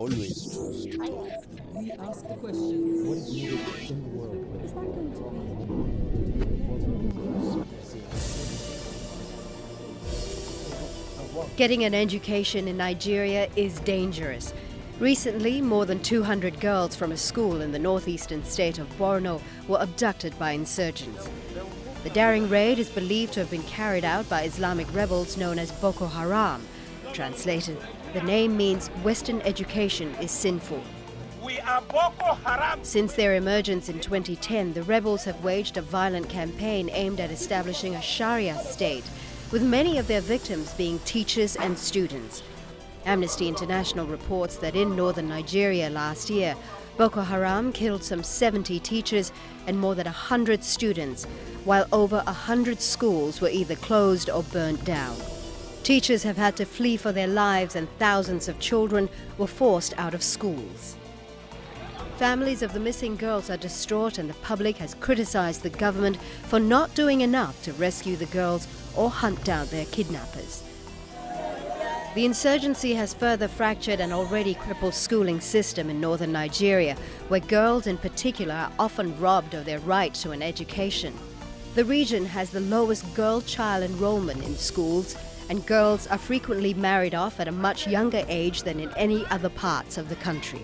Always choose to talk. We ask the questions. What is needed in the world? Getting an education in Nigeria is dangerous. Recently, more than 200 girls from a school in the northeastern state of Borno were abducted by insurgents. The daring raid is believed to have been carried out by Islamic rebels known as Boko Haram. Translated, the name means Western education is sinful. We are Boko Haram. Since their emergence in 2010, the rebels have waged a violent campaign aimed at establishing a Sharia state, with many of their victims being teachers and students. Amnesty International reports that in northern Nigeria last year, Boko Haram killed some 70 teachers and more than 100 students, while over 100 schools were either closed or burnt down. Teachers have had to flee for their lives and thousands of children were forced out of schools. Families of the missing girls are distraught and the public has criticized the government for not doing enough to rescue the girls or hunt down their kidnappers. The insurgency has further fractured an already crippled schooling system in northern Nigeria, where girls in particular are often robbed of their right to an education. The region has the lowest girl-child enrollment in schools, and girls are frequently married off at a much younger age than in any other parts of the country.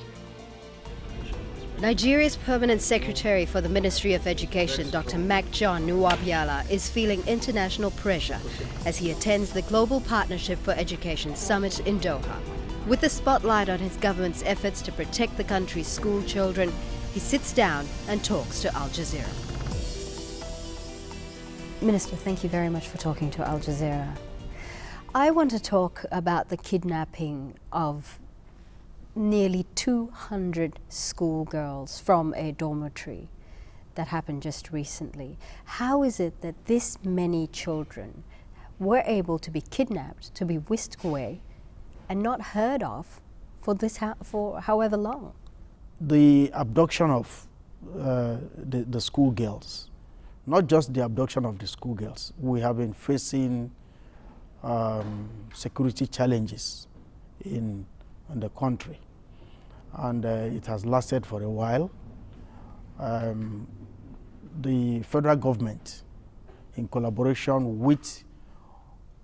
Nigeria's Permanent Secretary for the Ministry of Education, Dr. MacJohn Nwaobila, is feeling international pressure as he attends the Global Partnership for Education Summit in Doha. With the spotlight on his government's efforts to protect the country's school children, he sits down and talks to Al Jazeera. Minister, thank you very much for talking to Al Jazeera. I want to talk about the kidnapping of nearly 200 schoolgirls from a dormitory that happened just recently. How is it that this many children were able to be kidnapped, to be whisked away, and not heard of for however long? The abduction of the schoolgirls, not just the abduction of the schoolgirls, we have been facing security challenges in the country, and it has lasted for a while. The federal government, in collaboration with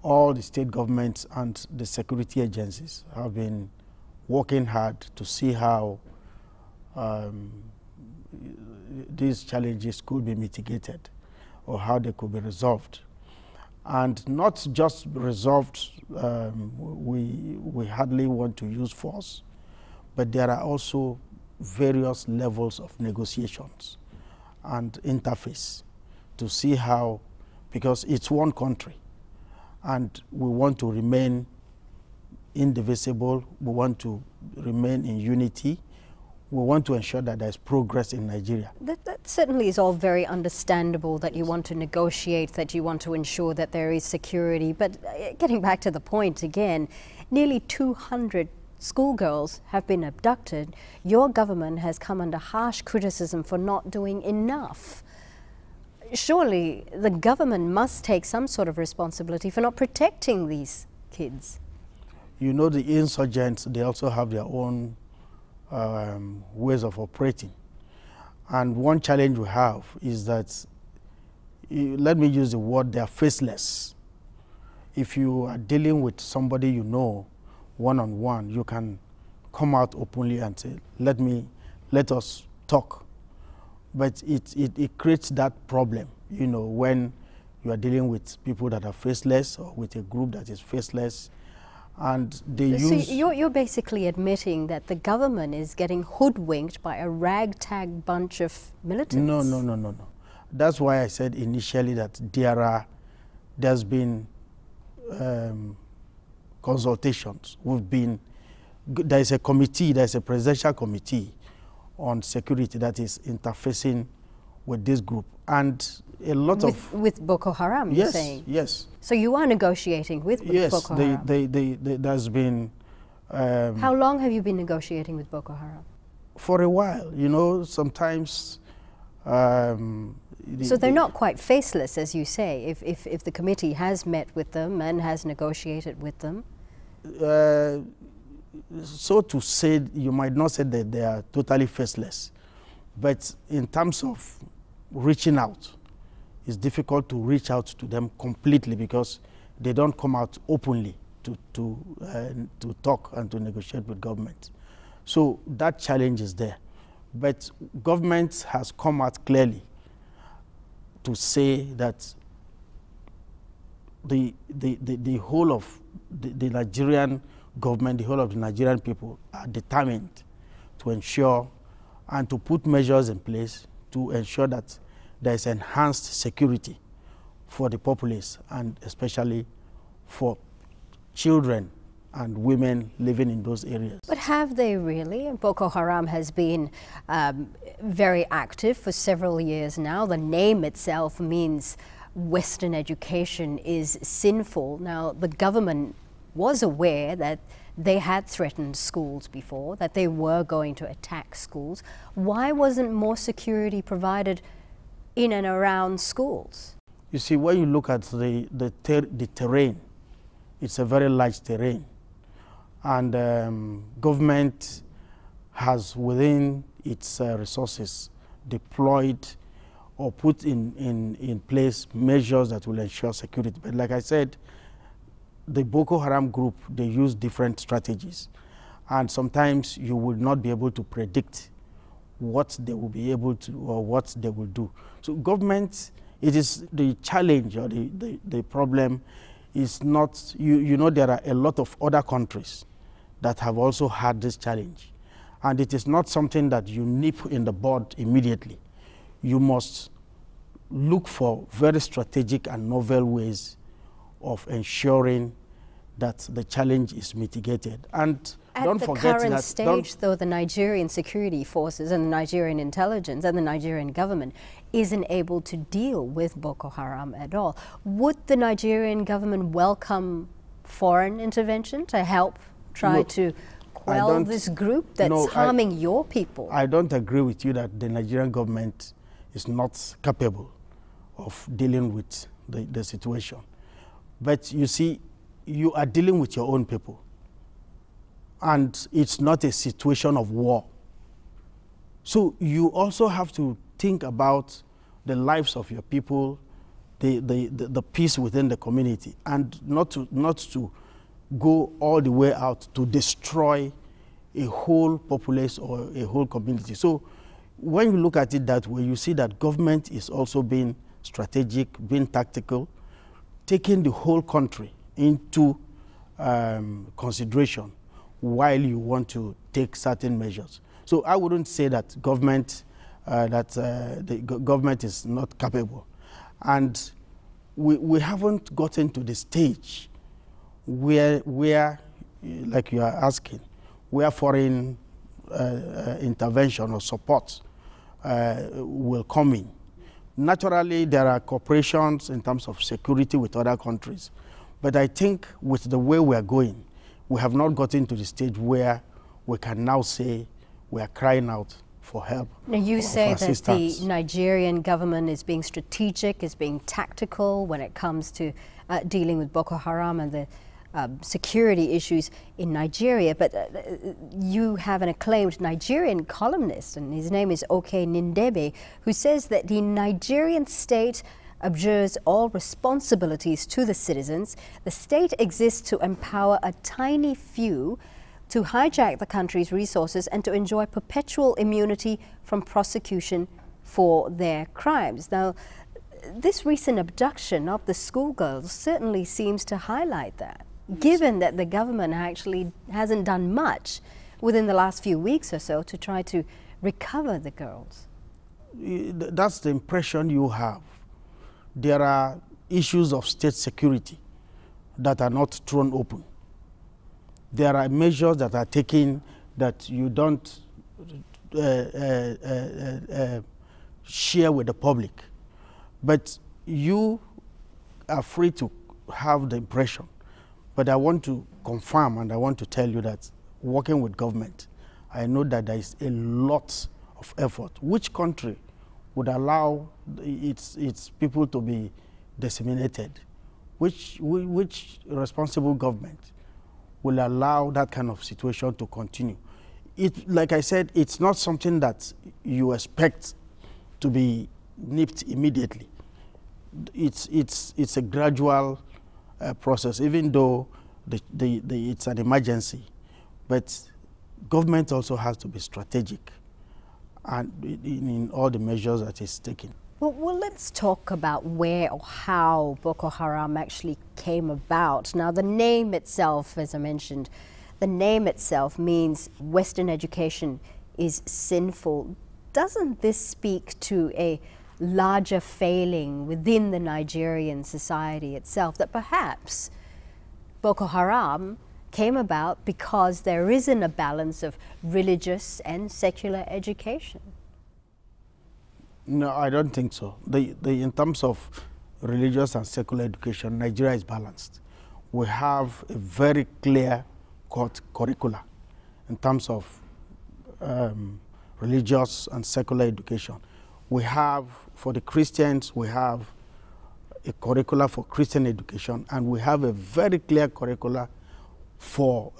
all the state governments and the security agencies, have been working hard to see how these challenges could be mitigated or how they could be resolved. And not just resolved, we hardly want to use force, but there are also various levels of negotiations and interface to see how, because it's one country, and we want to remain indivisible, we want to remain in unity, we want to ensure that there's progress in Nigeria. That certainly is all very understandable, that you want to negotiate, that you want to ensure that there is security. But getting back to the point again, nearly 200 schoolgirls have been abducted. Your government has come under harsh criticism for not doing enough. Surely the government must take some sort of responsibility for not protecting these kids. You know, the insurgents, they also have their own ways of operating. And one challenge we have is that, let me use the word, they are faceless. If you are dealing with somebody you know, one-on-one, you can come out openly and say, let us talk. But it creates that problem, you know, when you are dealing with people that are faceless or with a group that is faceless. And they use... So you're basically admitting that the government is getting hoodwinked by a ragtag bunch of militants? No. That's why I said initially that there's been consultations. There's a committee, there's a presidential committee on security that is interfacing with this group. And a lot with Boko Haram, yes, you're saying? Yes. So you are negotiating with Boko Haram? Yes, there's been... How long have you been negotiating with Boko Haram? For a while, you know, sometimes... so they're not quite faceless, as you say, if the committee has met with them and has negotiated with them? so to say, you might not say that they are totally faceless, but in terms of reaching out, it's difficult to reach out to them completely because they don't come out openly to talk and to negotiate with government. So that challenge is there. But government has come out clearly to say that the whole of the Nigerian government, the whole of the Nigerian people are determined to ensure and to put measures in place to ensure that there is enhanced security for the populace and especially for children and women living in those areas. But have they really? Boko Haram has been very active for several years now. The name itself means Western education is sinful. Now, the government was aware that they had threatened schools before, that they were going to attack schools. Why wasn't more security provided in and around schools? You see, when you look at the terrain, it's a very large terrain. And government has within its resources deployed or put in place measures that will ensure security. But like I said, the Boko Haram group, they use different strategies. And sometimes you will not be able to predict what they will be able to or what they will do. So government, it is the challenge or the problem is not, you know, there are a lot of other countries that have also had this challenge. And it is not something that you nip in the bud immediately. You must look for very strategic and novel ways of ensuring that the challenge is mitigated. And don't forget that... At the current stage, though, the Nigerian security forces and the Nigerian intelligence and the Nigerian government isn't able to deal with Boko Haram at all. Would the Nigerian government welcome foreign intervention to help try to quell this group that's harming your people? I don't agree with you that the Nigerian government is not capable of dealing with the situation. But you see, you are dealing with your own people. And it's not a situation of war. So you also have to think about the lives of your people, the peace within the community, and not to go all the way out to destroy a whole populace or a whole community. So when you look at it that way, you see that government is also being strategic, being tactical, taking the whole country into consideration while you want to take certain measures. So I wouldn't say that the government is not capable. And we haven't gotten to the stage where like you are asking, where foreign intervention or support will come in. Naturally, there are cooperations in terms of security with other countries. But I think with the way we are going, we have not gotten to the stage where we can now say we are crying out for help. Now you say that the Nigerian government is being strategic, is being tactical when it comes to dealing with Boko Haram and the security issues in Nigeria, but you have an acclaimed Nigerian columnist, and his name is Oke Nindebe, who says that the Nigerian state abjures all responsibilities to the citizens. The state exists to empower a tiny few to hijack the country's resources and to enjoy perpetual immunity from prosecution for their crimes. Now, this recent abduction of the schoolgirls certainly seems to highlight that, given that the government actually hasn't done much within the last few weeks or so to try to recover the girls. That's the impression you have. There are issues of state security that are not thrown open. There are measures that are taken that you don't share with the public. But you are free to have the impression. But I want to confirm and I want to tell you that working with government, I know that there is a lot of effort. Which country would allow its people to be disseminated? Which responsible government will allow that kind of situation to continue. Like I said, it's not something that you expect to be nipped immediately. It's a gradual process, even though it's an emergency. But government also has to be strategic and in all the measures that it's taking. Well, let's talk about where or how Boko Haram actually came about. Now, the name itself, as I mentioned, the name itself means Western education is sinful. Doesn't this speak to a larger failing within the Nigerian society itself, that perhaps Boko Haram came about because there isn't a balance of religious and secular education? No, I don't think so. In terms of religious and secular education, Nigeria is balanced. We have a very clear curricula in terms of religious and secular education. We have, for the Christians, we have a curricula for Christian education, and we have a very clear curricula for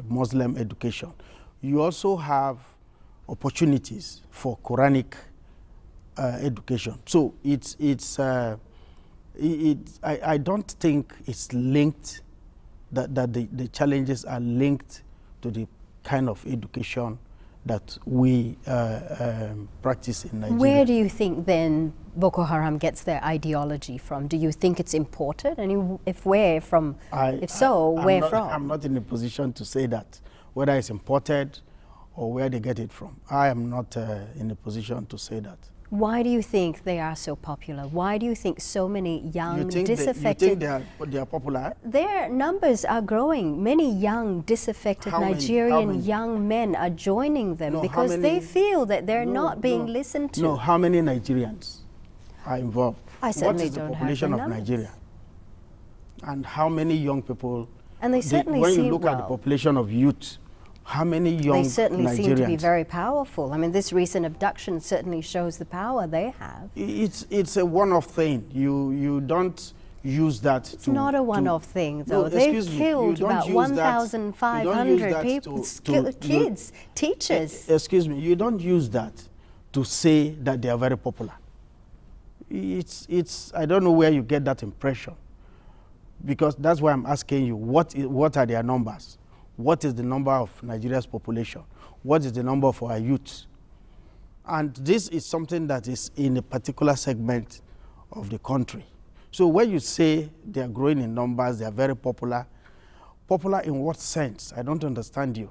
Muslim education. You also have opportunities for Quranic education. So I don't think it's linked, that the challenges are linked to the kind of education that we practice in Nigeria. Where do you think then Boko Haram gets their ideology from? Do you think it's imported? And if where from? If so, where from? I'm not in a position to say that, whether it's imported or where they get it from. I am not in a position to say that. Why do you think they are so popular? Why do you think so many young, disaffected... You think they are popular? Their numbers are growing. Many young, disaffected Nigerian young men are joining them because they feel that they're not being listened to. No, how many Nigerians are involved? I certainly don't have the population of Nigeria? And how many young people... And they certainly when you look at the population of youth, how many young Nigerians? They certainly seem to be very powerful. I mean, this recent abduction certainly shows the power they have. It's a one-off thing. You don't use that It's not a one-off thing, though. No, they've killed about 1,500 people, kids, teachers. Excuse me, you don't use that to say that they are very popular. I don't know where you get that impression, because that's why I'm asking you, what are their numbers? What is the number of Nigeria's population? What is the number of our youth? And this is something that is in a particular segment of the country. So when you say they are growing in numbers, they are very popular, popular in what sense? I don't understand you.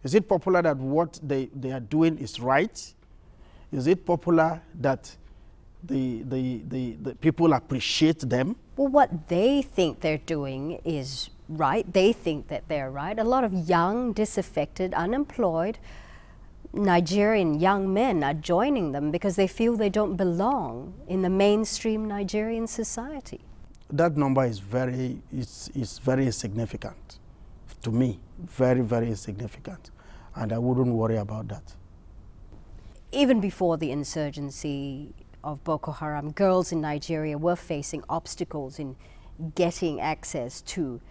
Is it popular that what they are doing is right? Is it popular that the people appreciate them? Well, what they think they're doing is right. They think that they're right. A lot of young, disaffected, unemployed Nigerian young men are joining them because they feel they don't belong in the mainstream Nigerian society. That number is very significant to me, very, very significant, and I wouldn't worry about that. Even before the insurgency of Boko Haram, girls in Nigeria were facing obstacles in getting access to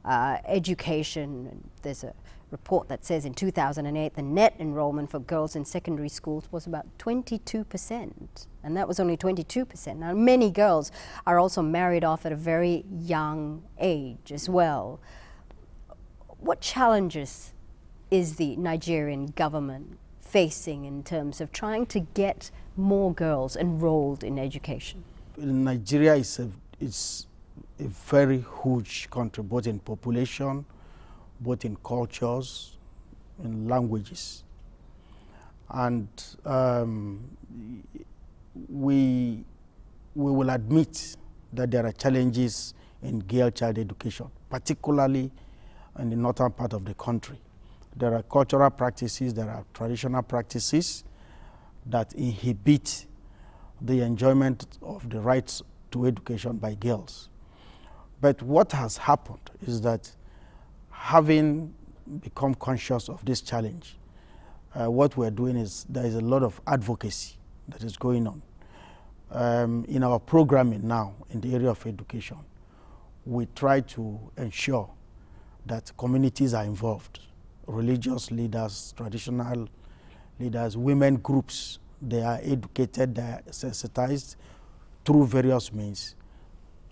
education. There's a report that says in 2008 the net enrollment for girls in secondary schools was about 22%, and that was only 22%. Now, many girls are also married off at a very young age as well. What challenges is the Nigerian government facing in terms of trying to get more girls enrolled in education? Nigeria is a very huge country, both in population, both in cultures, in languages. And we will admit that there are challenges in girl child education, particularly in the northern part of the country. There are cultural practices, there are traditional practices that inhibit the enjoyment of the rights to education by girls. But what has happened is that, having become conscious of this challenge, what we're doing is there is a lot of advocacy that is going on. In our programming now in the area of education, we try to ensure that communities are involved. Religious leaders, traditional leaders, women groups, they are educated, they are sensitized through various means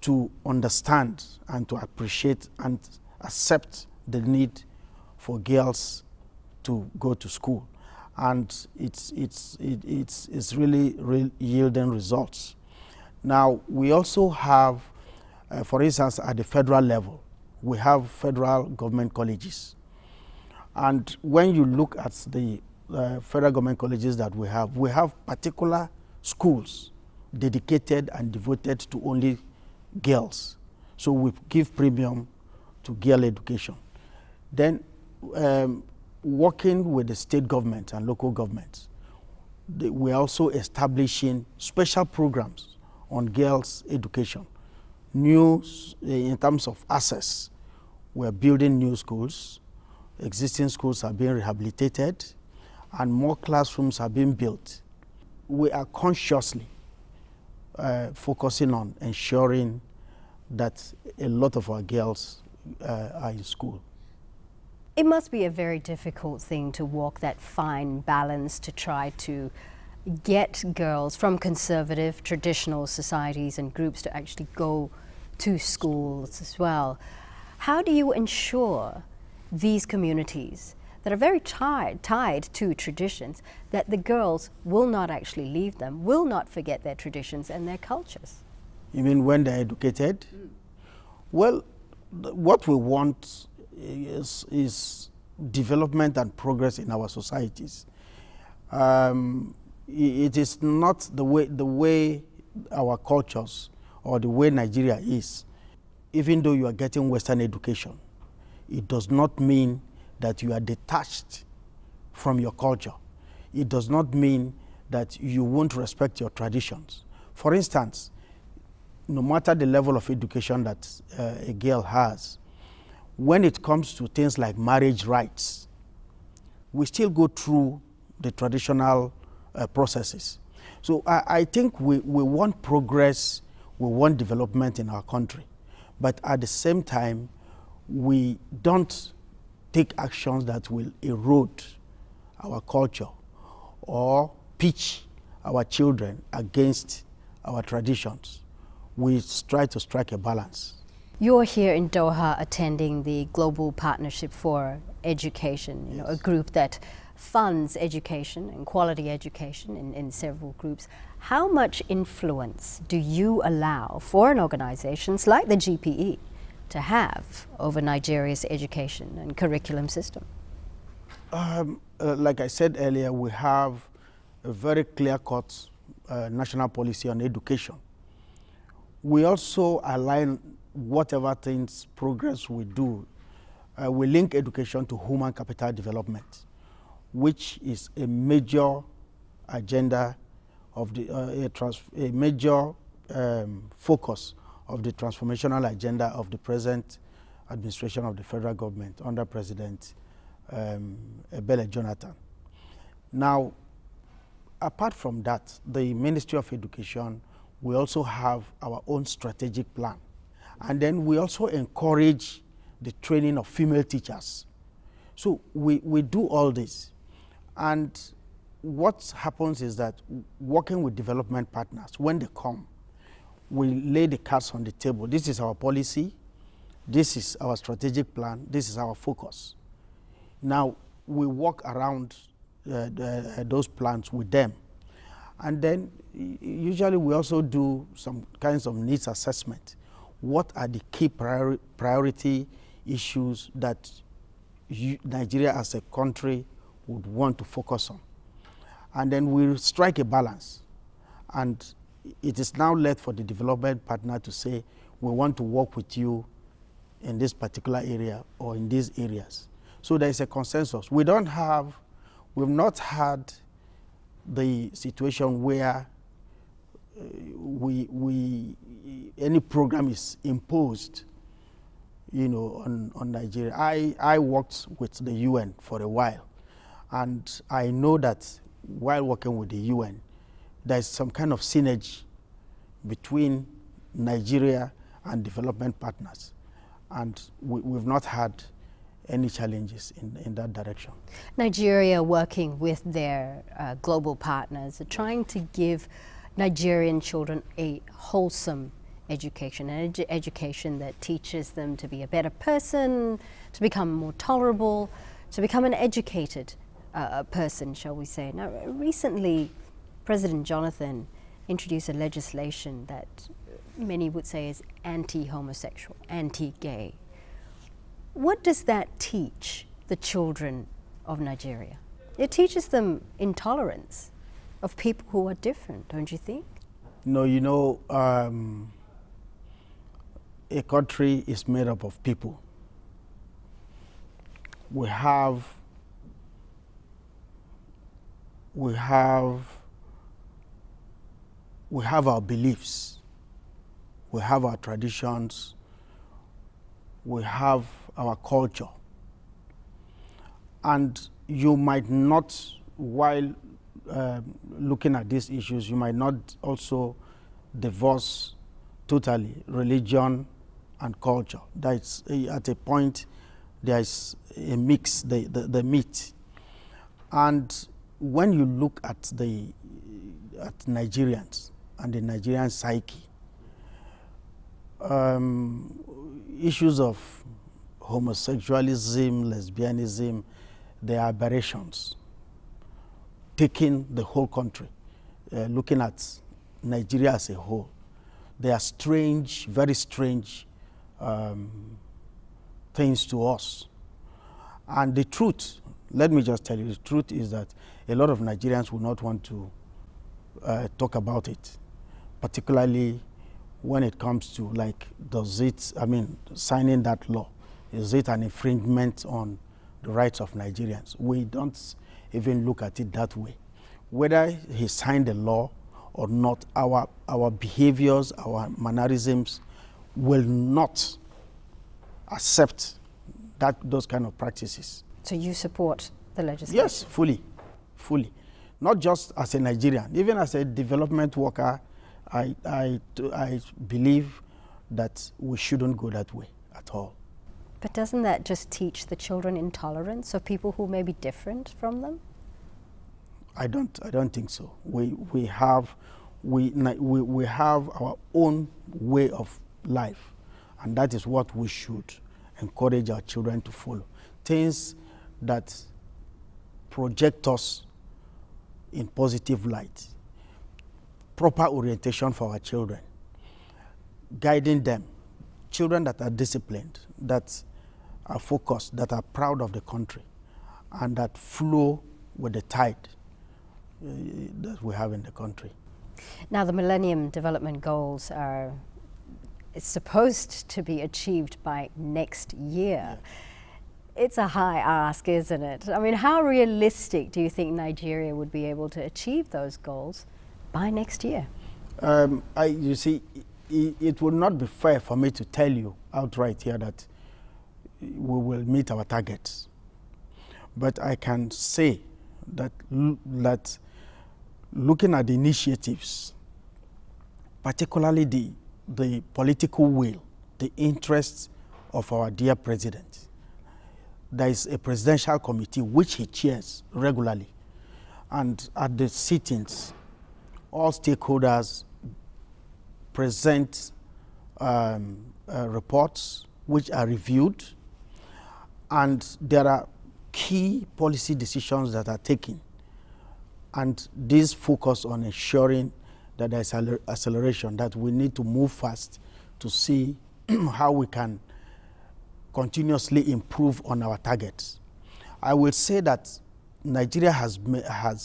to understand and to appreciate and accept the need for girls to go to school. And it's really yielding results. Now, we also have, for instance, at the federal level, we have federal government colleges. And when you look at the federal government colleges that we have particular schools dedicated and devoted to only girls. So we give premium to girl education. Then working with the state government and local governments, we're also establishing special programs on girls' education. New, in terms of access, we're building new schools. Existing schools are being rehabilitated, and more classrooms are being built. We are consciously focusing on ensuring that a lot of our girls are in school. It must be a very difficult thing to walk that fine balance to try to get girls from conservative, traditional societies and groups to actually go to schools as well. How do you ensure these communities that are very tied to traditions, that the girls will not actually leave them, will not forget their traditions and their cultures? You mean when they're educated? Well, what we want is development and progress in our societies. It is not the way our cultures or the way Nigeria is. Even though you are getting Western education, it does not mean that you are detached from your culture. It does not mean that you won't respect your traditions. For instance, no matter the level of education that a girl has, when it comes to things like marriage rights, we still go through the traditional processes. So I think we want progress, we want development in our country, but at the same time, we don't take actions that will erode our culture or pitch our children against our traditions. We try to strike a balance. You're here in Doha attending the Global Partnership for Education, you know, a group that funds education and quality education in several groups. How much influence do you allow foreign organizations like the GPE to have over Nigeria's education and curriculum system? Like I said earlier, we have a very clear-cut national policy on education. We also align whatever things, progress we do. We link education to human capital development, which is a major agenda of the, a major focus of the transformational agenda of the present administration of the federal government under President Ebele Jonathan. Now, apart from that, the Ministry of Education, we also have our own strategic plan. And then we also encourage the training of female teachers. So we do all this. And what happens is that working with development partners, when they come, we lay the cards on the table. This is our policy. This is our strategic plan. This is our focus. Now, we work around those plans with them. And then usually we also do some kinds of needs assessment. What are the key priority issues that Nigeria as a country would want to focus on? And then we strike a balance. And it is now left for the development partner to say, we want to work with you in this particular area or in these areas. So there is a consensus. We've not had the situation where any program is imposed, you know, on Nigeria. I worked with the UN for a while, and I know that while working with the UN, there's some kind of synergy between Nigeria and development partners. And we've not had any challenges in that direction. Nigeria, working with their global partners, are trying to give Nigerian children a wholesome education, an education that teaches them to be a better person, to become more tolerable, to become an educated person, shall we say. Now, recently, President Jonathan introduced a legislation that many would say is anti-homosexual, anti-gay. What does that teach the children of Nigeria? It teaches them intolerance of people who are different, don't you think? No, you know, a country is made up of people. We have our beliefs, we have our traditions, we have our culture. And you might not, while looking at these issues, you might not also divorce totally religion and culture. That's at a point there is a mix, the meat. And when you look at Nigerians and the Nigerian psyche, issues of homosexualism, lesbianism, they are aberrations, taking the whole country, looking at Nigeria as a whole. They are strange, very strange things to us. And the truth, let me just tell you, the truth is that a lot of Nigerians will not want to talk about it, particularly when it comes to, like, signing that law. Is it an infringement on the rights of Nigerians? We don't even look at it that way. Whether he signed the law or not, our behaviors, our mannerisms will not accept those kind of practices. So you support the legislation? Yes, fully. Not just as a Nigerian, even as a development worker, I believe that we shouldn't go that way at all. But doesn't that just teach the children intolerance of people who may be different from them? I don't think so. We have our own way of life, and that is what we should encourage our children to follow. Things that project us in positive light, proper orientation for our children, guiding them, children that are disciplined, that are focused, that are proud of the country, and that flow with the tide that we have in the country. Now, the Millennium Development Goals are supposed to be achieved by next year. Yeah. It's a high ask, isn't it? I mean, how realistic do you think Nigeria would be able to achieve those goals by next year? You see, it would not be fair for me to tell you outright here that we will meet our targets. But I can say that looking at the initiatives, particularly the political will, the interests of our dear president, there is a presidential committee which he chairs regularly. And at the sittings, all stakeholders present reports which are reviewed, and there are key policy decisions that are taken. And these focus on ensuring that there is acceleration, that we need to move fast to see how we can continuously improve on our targets. I will say that Nigeria has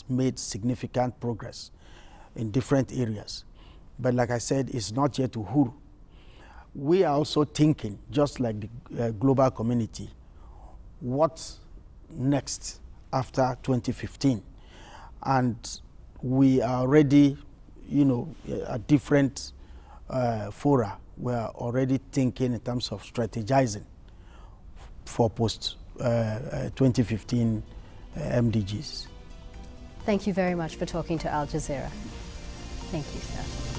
made significant progress in different areas. But like I said, it's not yet uhuru. We are also thinking, just like the global community, what's next after 2015? And we are already, at different fora, we are already thinking in terms of strategizing for post-2015 MDGs. Thank you very much for talking to Al Jazeera. Thank you, sir.